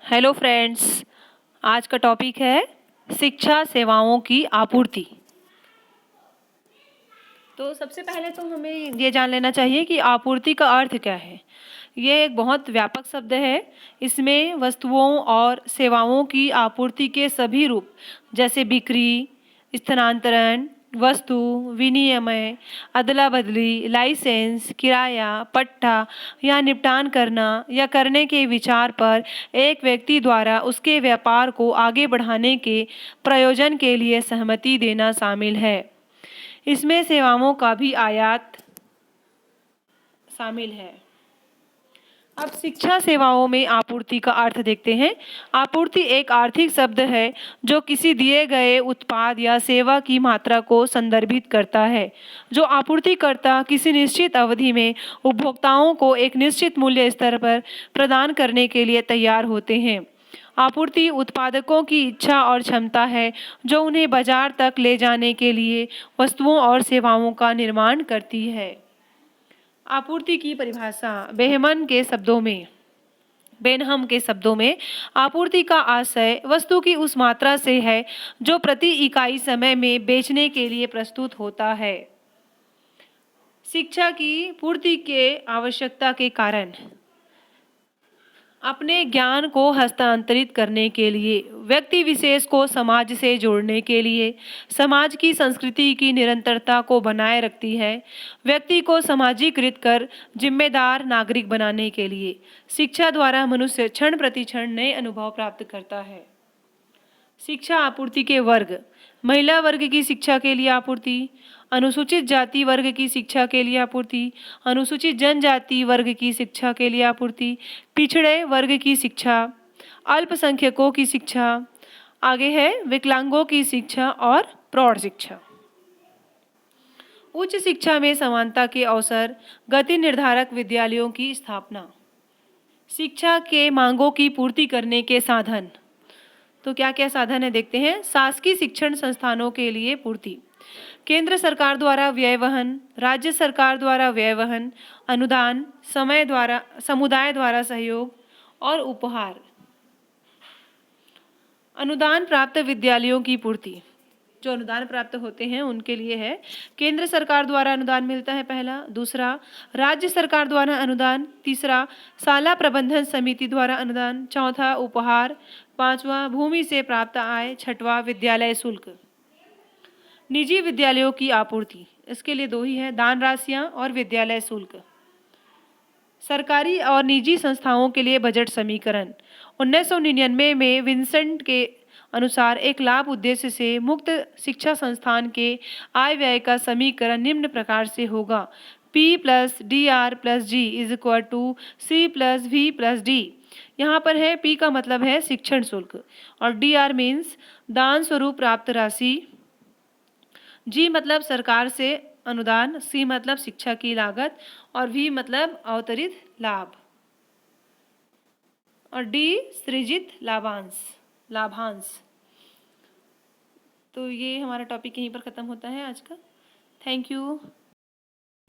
Hello friends, आज का topic है शिक्षा सेवाओं की आपूर्ति। तो सबसे पहले तो हमें ये जान लेना चाहिए कि आपूर्ति का अर्थ क्या है। ये एक बहुत व्यापक शब्द है। इसमें वस्तुओं और सेवाओं की आपूर्ति के सभी रूप जैसे बिक्री, स्थानांतरण, वस्तु विनिमय, अदला बदली, लाइसेंस, किराया, पट्टा या निपटान करना या करने के विचार पर एक व्यक्ति द्वारा उसके व्यापार को आगे बढ़ाने के प्रयोजन के लिए सहमति देना शामिल है। इसमें सेवाओं का भी आयात शामिल है। अब शिक्षा सेवाओं में आपूर्ति का अर्थ देखते हैं। आपूर्ति एक आर्थिक शब्द है जो किसी दिए गए उत्पाद या सेवा की मात्रा को संदर्भित करता है। जो आपूर्तिकर्ता किसी निश्चित अवधि में उपभोक्ताओं को एक निश्चित मूल्य स्तर पर प्रदान करने के लिए तैयार होते हैं। आपूर्ति उत्पादकों की इच्छा और क्षमता है जो उन्हें बाजार तक ले जाने के लिए वस्तुओं और सेवाओं का निर्माण करती है। आपूर्ति की परिभाषा बेनहम के शब्दों में आपूर्ति का आशय वस्तु की उस मात्रा से है जो प्रति इकाई समय में बेचने के लिए प्रस्तुत होता है। शिक्षा की पूर्ति के आवश्यकता के कारण अपने ज्ञान को हस्तांतरित करने के लिए, व्यक्ति विशेष को समाज से जोड़ने के लिए, समाज की संस्कृति की निरंतरता को बनाए रखती है, व्यक्ति को सामाजिकृत कर जिम्मेदार नागरिक बनाने के लिए शिक्षा द्वारा मनुष्य क्षण प्रति क्षण नए अनुभव प्राप्त करता है। शिक्षा आपूर्ति के वर्ग: महिला वर्ग की शिक्षा के लिए आपूर्ति, अनुसूचित जाति वर्ग की शिक्षा के लिए आपूर्ति, अनुसूचित जनजाति वर्ग की शिक्षा के लिए आपूर्ति, पिछड़े वर्ग की शिक्षा, अल्पसंख्यकों की शिक्षा, आगे है विकलांगों की शिक्षा और प्रौढ़ शिक्षा। उच्च शिक्षा में समानता के अवसर, गति निर्धारक विद्यालयों की स्थापना। शिक्षा के मांगों की पूर्ति करने के साधन। तो क्या क्या साधन है देखते हैं। शासकीय शिक्षण संस्थानों के लिए पूर्ति, केंद्र सरकार द्वारा व्यय वहन, राज्य सरकार द्वारा व्यय वहन, अनुदान, समुदाय द्वारा सहयोग और उपहार। अनुदान प्राप्त विद्यालयों की पूर्ति, जो अनुदान प्राप्त होते हैं उनके लिए है। केंद्र सरकार द्वारा अनुदान मिलता है पहला, दूसरा राज्य सरकार द्वारा अनुदान, तीसरा शाला प्रबंधन समिति द्वारा अनुदान, चौथा उपहार, पांचवा भूमि से प्राप्त आय, छठवां विद्यालय शुल्क। निजी विद्यालयों की आपूर्ति, इसके लिए दो ही है, दान राशियां और विद्यालय शुल्क। सरकारी और निजी संस्थाओं के लिए बजट समीकरण। 1999 में विंसेंट के अनुसार एक लाभ उद्देश्य से मुक्त शिक्षा संस्थान के आय व्यय का समीकरण निम्न प्रकार से होगा: P+DR+G = C+V+D। यहाँ पर है P का मतलब है शिक्षण शुल्क और DR मीन्स दान स्वरूप प्राप्त राशि, G मतलब सरकार से अनुदान, C मतलब शिक्षा की लागत और V मतलब अवतरित लाभ और D सृजित लाभांश। तो ये हमारा टॉपिक यहीं पर ख़त्म होता है आज का। Thank you.